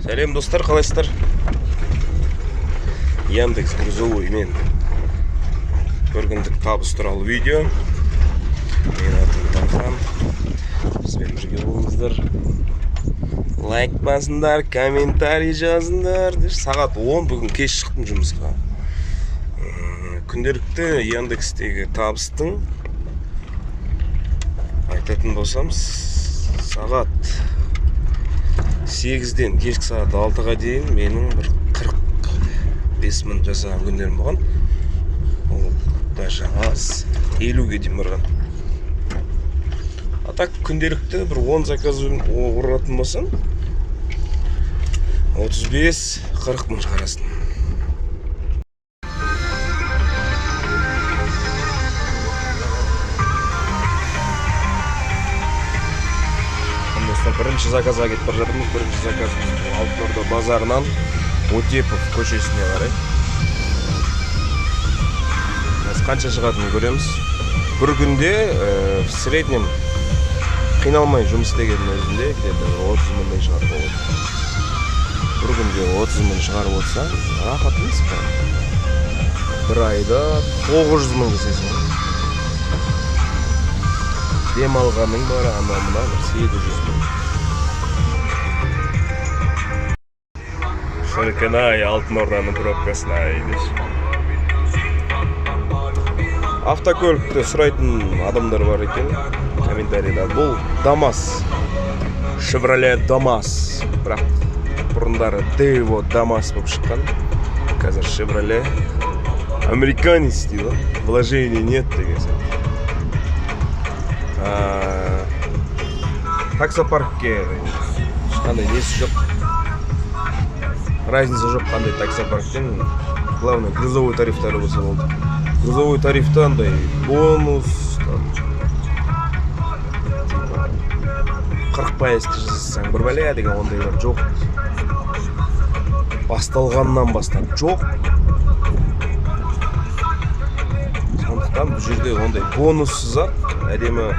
Сәлем достар, қалайсыздар? Яндекс грузовой мен бір күндік табыс туралы видео. Мен атым Тархан. Бізбен бірге болыңыздар. Лайк басыңдар, комментарий жазыңдар. Сағат 10 бүгін кеш шықтым жұмысқа. Күнделікті Яндекстегі табыстың айтатын болсам, сағат 8-ден кешкі сағат 6-ға дейін менің бір 45 мың жасаған күндерім болған. Ол даже аз 50-ге дейін барған. А так күнделікті бір 10 заказ оратын болсаң 35-40 мың шығарасың. Бірінші заказға кетіп бара жатырмыз. Бірінші заказымыз Алтын Орда базарынан Отепов көшесіне қарай. Біз қанша шығатынын көреміз. Бір күнде в среднем қиналмай жұмыс істегеннің өзінде где-то 30 мыңдай шығарып болады. Бір күнде 30 мың шығарып отырса, рахат емес па? Бір айда 900 мың кесесің. Демалғаның бар, ана-мына 700 мың. Шіркін-ай, Алтын Орданың пробкасына-ай деші. Автокөлікті сұрайтын адамдар бар екен комментарийда. Бұл ДАМАЗ, Chevrolet ДАМАЗ. Бірақ бұрындары Devo ДАМАЗ болып шыққан. Қазір Chevrolet американец дейді. Вложений нет деген сияқты. Таксопаркке ешқандай несі жоқ. Разница жоқ қандай таксопарктен. Главное, грузовой тарифтары болса болды. Грузовой тарифта андай бонус 40% жасасаң бір бәле деген ондайлар жоқ. Басталғаннан бастап жоқ. Сондықтан бұл жерде ондай бонуссыз әдемі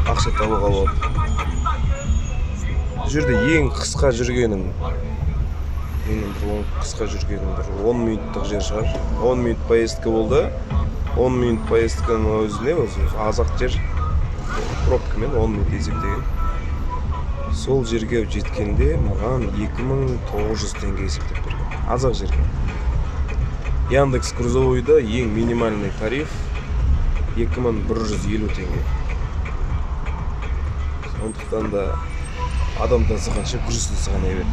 ақша табуға болады. Бұл жерде ең қысқа жүргенім, менің қысқа жүргенім 10 минуттық жер шығар. 10 минут поездка болды. 10 минут поездканың өзіне азақ жер пробкамен 10 минут есептеген. Сол жерге жеткенде маған 2900 теңге есептеп берген. Азақ жерге. Яндекс грузовойда ең минимальный тариф 2150 теңге. Сондықтан да адамдан сығанша груз тасыған әйбет.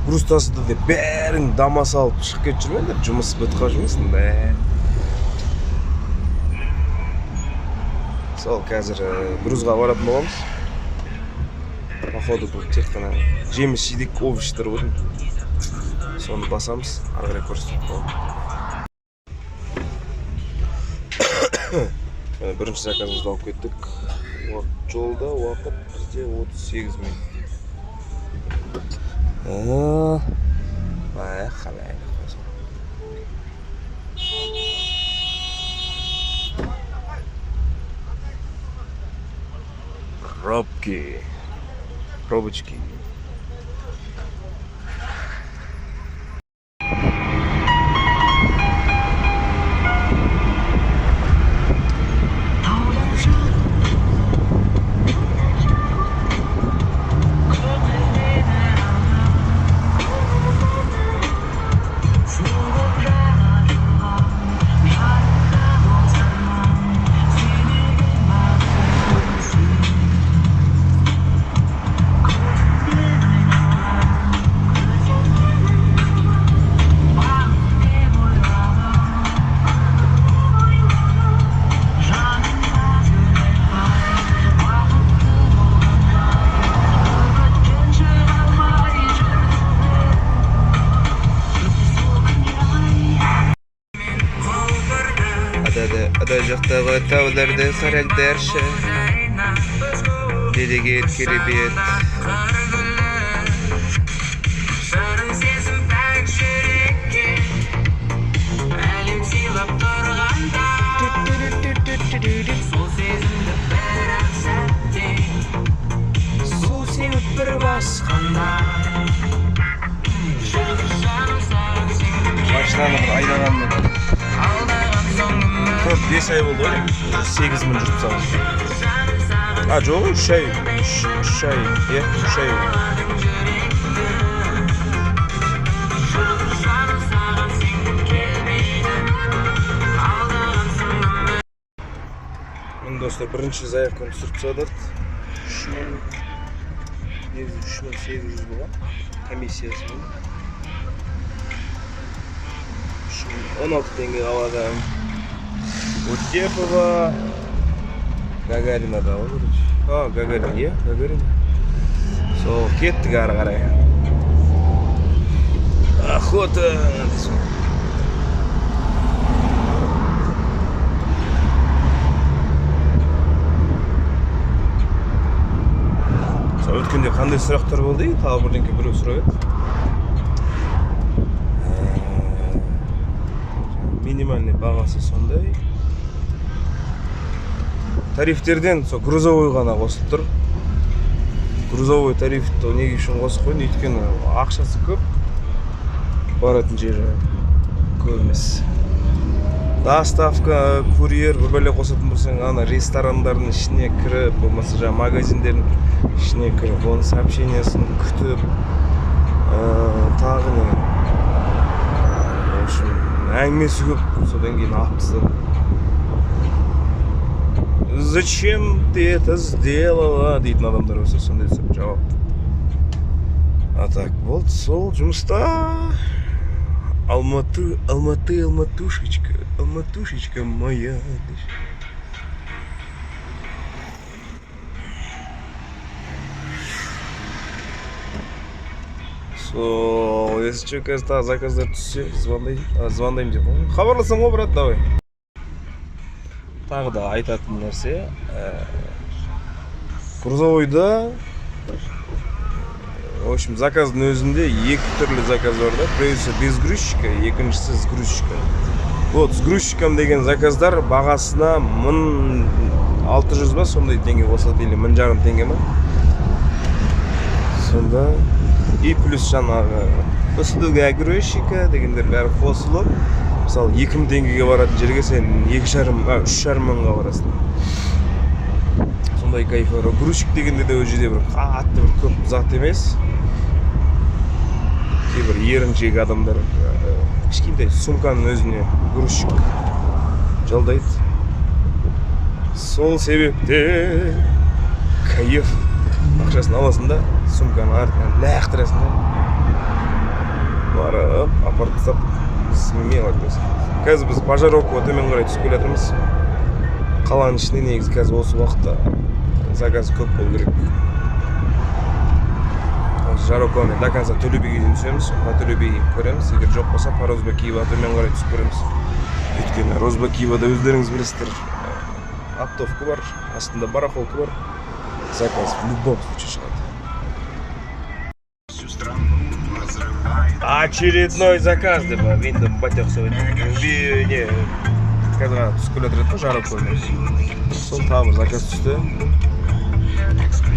Груз тасыды деп бәрін ДАМАЗ алып шығып кетіп жүрмеңдер, жұмыс бітіп жүрмесін бә. Сол қазір грузға баратын боламыз. Походу бұл тек қана жеміс жидек овощтар болдым. Соны басамыз, ары қарай көрсетіп боламыз. Бірінші заказымызды алып кеттік. Жолда уақыт бізде 38 минут. Қалай пробочки. Ада жақтағы тауларды қараңдаршы, dedege kelebet. Машинаны бір айдағанмен 4-5 ай болды ғой, 8 мың жүріп салды. Жоқ, 3 ай, 3 ай, 3 ай. Мен достар, бірінші заявканы түсіріп тастадық. 3800 болған комиссиясы. 16 теңге қалады. Утепова, Гагарина да, короче. Гагарина, Гагарина. Сол, кеттік ары қарай. Охота. Өткенде қандай сұрақтар болды? Тағы бірдеңке біреу сұрап еді. Минимальный бағасы сондай. Тарифтерден сол грузовой ғана қосылып тұр. Грузовой тарифті неге үшін қосып қойды? Өйткені ақшасы көп, баратын жері көп емес. Доставка, курьер бір бәле қосатын болсаң, ана ресторандардың ішіне кіріп, болмаса жаңа магазиндердің ішіне кіріп, оның сообщениясын күтіп, тағы не. В общем, әңгімесі көп, содан кейін алып тастадым. Зачем ты это сделала? Дейтін адамдар болса, сондай жауап. А так, болды, сол жұмыста. Алматы, Алматушечка, Алматушечка моя. Сол, если что, қазір заказдар түссе, звондайым деп. Хабарласам ғой, брат, давай. Тағы да айтатын нәрсе, грузовойда, в общем, заказдың өзінде екі түрлі заказ бар да. Біреусі без грузчика, екіншісі с грузчиком. Вот, с грузчиком деген заказдар бағасына 1600 ба, сондай теңге қосылады, или 1500 теңге ма. Сонда, и плюс жаңағы услуга грузчика дегендер бәрі қосылып, мысалы 2000 теңгеге баратын жерге сен 3,5 мыңға барасың. Сондай кайф бар. Грузчик дегенде де өз жерде бір қатты бір көп зат емес. Кейбір еріншек адамдар кішкентай сумканың өзіне грузчик жалдайды. Сол себепте кайф. Ақшасын аласың да, сумканың артынан лақтырасың да. Барып, апарып тастап, смело айтасың. Қазір біз Пожаровкаға төмен қарай түсіп келе жатырмыз. Қаланың ішінде негізі қазір осы уақытта заказ көп болу керек. Жарокомен до конца Төлебиге дейін түсеміз, Төлебиге көреміз. Егер жоқ болса, Розбакиева төмен қарай түсіп көреміз. Өйткені Розбакиевада өздеріңіз білесіздер, оптовка бар, астында барахолка бар. Заказ в любом случае шығады. Очередной заказ деп енді батяқ сөйледі. Не, қазір түсіп келе жатыр еді, Жарокомен. Сол тағы бір заказ түсті.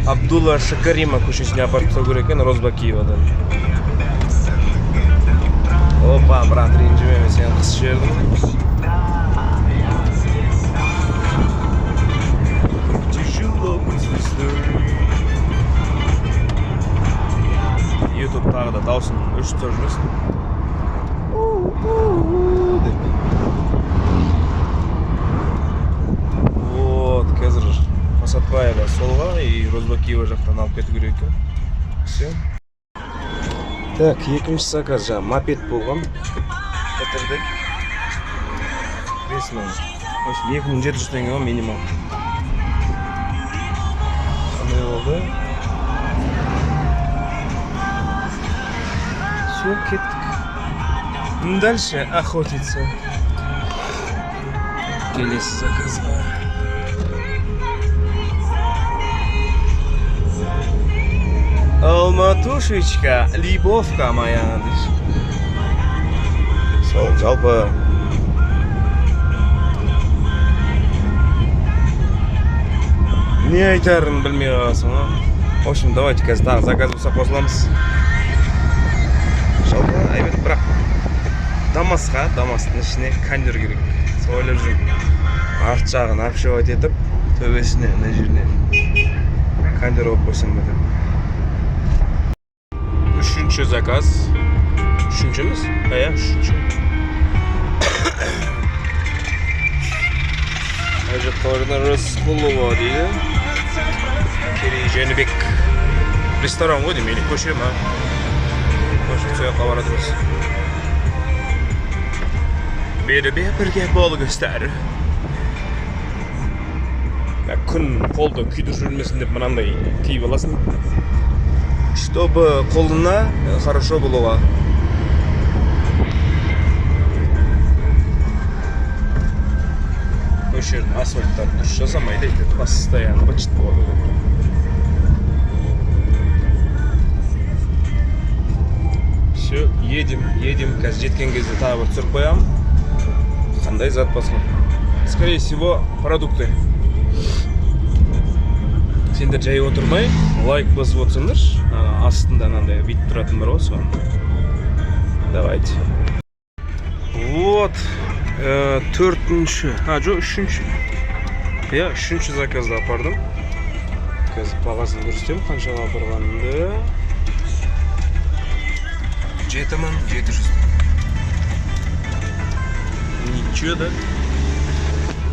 Абдулла Шакарима көшесіне апарып тастау керек екен, Розбакиевадан. Опа, брат, ренжіме, мен сені қыс жібердім. YouTube тағы да даусын өшіп тұр жүрмесін. Вот, қазір Пасатбаева солға и Розбакиева жақтан алып кету керек екен. Все. Так, екінші заказ жаңа мопед болған. Бітірдік. 5 мың. 2700 теңге ғой минимум. Қандай болды? Все, кеттік. Дальше охотиться. Келесі заказға. Алматушечка, любовка моя. Сол, жалпы не айтарын білмей қаласың, В общем, давайте қазір тағы заказ болса қосыламыз. Жалпы айбет бірақ Дамастың ішіне кондер керек. Сол ойлап жүрмін. Арт жағын обшивать етіп, төбесіне, мына жеріне кондер қойып қойсам ба деп. Үшінші заказ. Үшінші емес? Үшінші. Әжеқорына Рысқұлова дейді. Керей Жәнібек. Ресторан ғой дейм, или көше ма? Көше сояққа барадымыз. Бері бірге бол көстер. Күн қолды күйдір жүрмесін деп мынандай киіп аласың. Чтобы қолына хорошо болуға. Көшерін асфальттарын дұрыс жасамайды, постоянно бычыт болады. Все, едем. Қазір жеткен кезде тағы бір түсіріп қоямын. Қандай зат басқа? Скорее всего, продукты. Сендер жай отырмай, лайк басып отырсыңдар. Астында анандай вид тұратын бар ғой, соны. Давайте. Вот. Төртінші. Үшінші. Үшінші заказда апардым. Қазір бағасын көрсетем, қаншаға барғанымды. 7700. Ничего, да?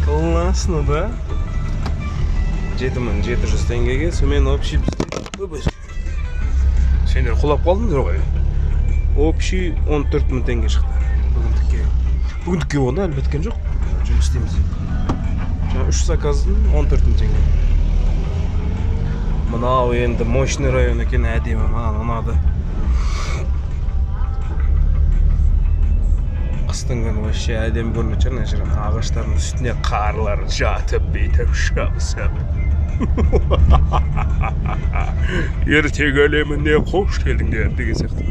Классно, да? 7700 теңгеге, сонымен общий сендер құлап қалдыңдар ғой. Общий 14000 теңге шықты. Бүгіндікке оны әлі біткен жоқ. Жұмыс істейміз. Жаңа 3 заказдың 14000 теңге. Мынау енді мощный район екен, әдемі, маған ұнады. Қыстың күні вообще әдемі көрінеді шығар, мына жерде ағаштардың үстіне қарлар жатып, бүйтіп шабысып. Ертең әлеміне қош келдіңдер деген сияқты.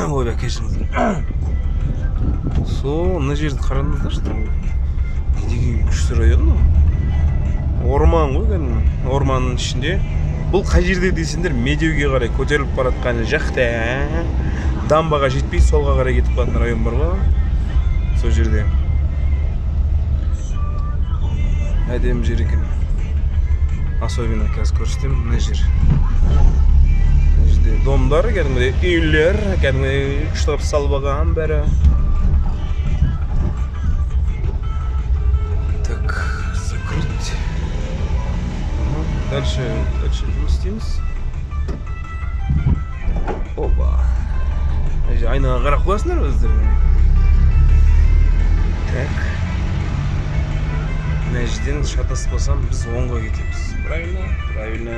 Ойбай, кешіріңіздер. Мына жерді қараңыздаршы. Не деген күшті район ғой. Орман ғой кәдімгі. Орманның ішінде. Бұл қай жерде дейсіңдер, Медеуге қарай көтеріліп баратқан жақта. Дамбаға жетпей, солға қарай кетіп қалатын район бар ғой. Сол жерде. Әдемі жер екен. Особенно қазір көрсетем, мына жер. Мына жерде домдар, кәдімгідей үйлер, кәдімгідей күштап салбаған бәрі. Так, закрыть. Дальше жұмыс істейміз. Опа. Айнаға қарап қоясыңдар өздер. Так. Мына жерден шатаспасам, біз оңға кетеміз. Правильно.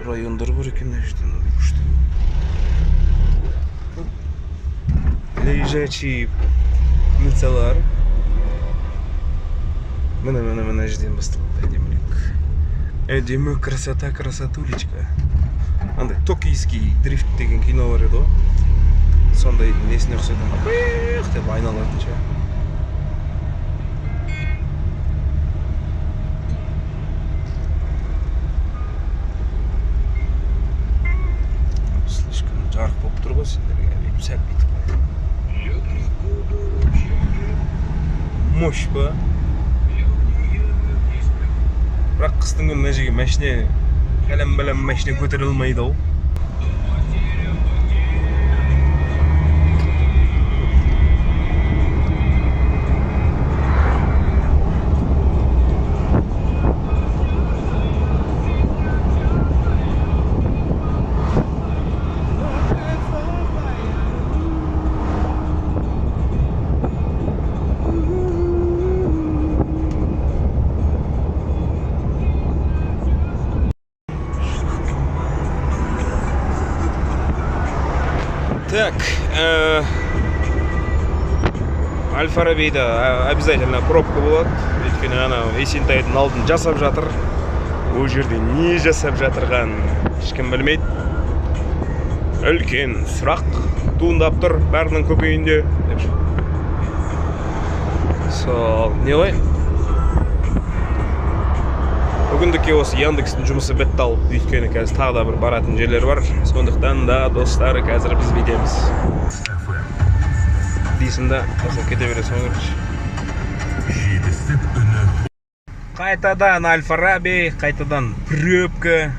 Райондар бар екен мына жерден. Лежачий мылцалар. Мына жерден басталады әдемілік. Әдемі красотулечка. Андай токийский дрифт деген кино бар еді ғой. Сондай несіне ұқсайды. Пиқ деп айналатынша. Слишком жарық болып тұр ғой сендерге. Сәл бүйтіп қой. Мощь ба? Бірақ қыстың күні мына жерге машина Кәлем-бәлем машина көтере алмайды ау. Так, Аль-Фарабида обязательно пробка болады. Өйткені Есентайдың алдын жасап жатыр. Ол жерде не жасап жатырған ешкім білмейді. Үлкен сұрақ туындап тұр бәрінің көкейінде. Сол, не ғой? Бүгіндікке осы Яндекстің жұмысы бітті ал. Өйткені қазір тағы да бір баратын жерлер бар. Сондықтан да достар, қазір біз бітеміз. Дейсің да, осылай кете бересің көрші. Қайтадан Аль-Фараби, қайтадан пробка.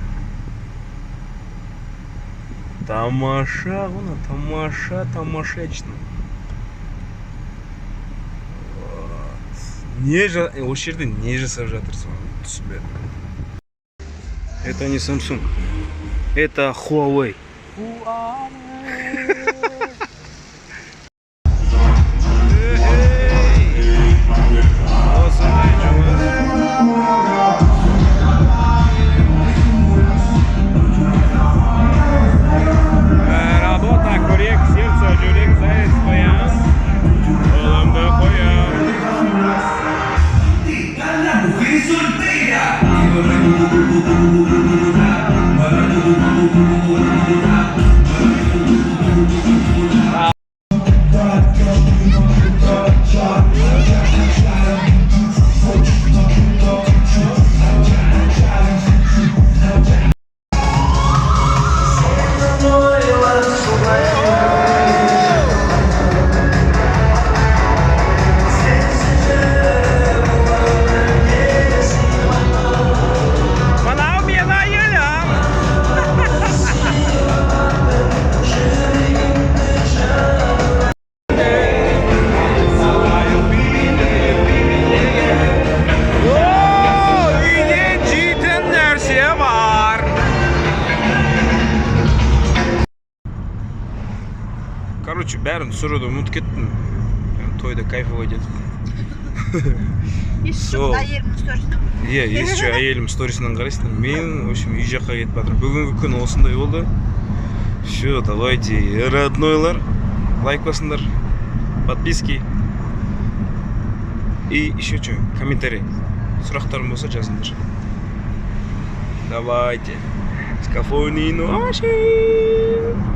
Тамаша, оны тамашачно. Осы жерде не жасап жатырсың? Түсінбедім. Это не Samsung. Это Huawei. Работа, коррек, сердце, жүрек, заяц, қоян. Қолымды қоян. Короче, бәрін түсіруді ұмытып кеттім. Тойда кайфовать етіп. Еші әйелімнің сторисінен. Иә, еші әйелім сторисінен қарайсың. Мен, в общем, үй жаққа кетіп жатыр. Бүгінгі күн осындай болды. Все, давайте, роднойлар, лайк басыңдар, подписки. И еще что, комментарий. Сұрақтарым болса жазыңдар. Давайте. С кафониной ночи.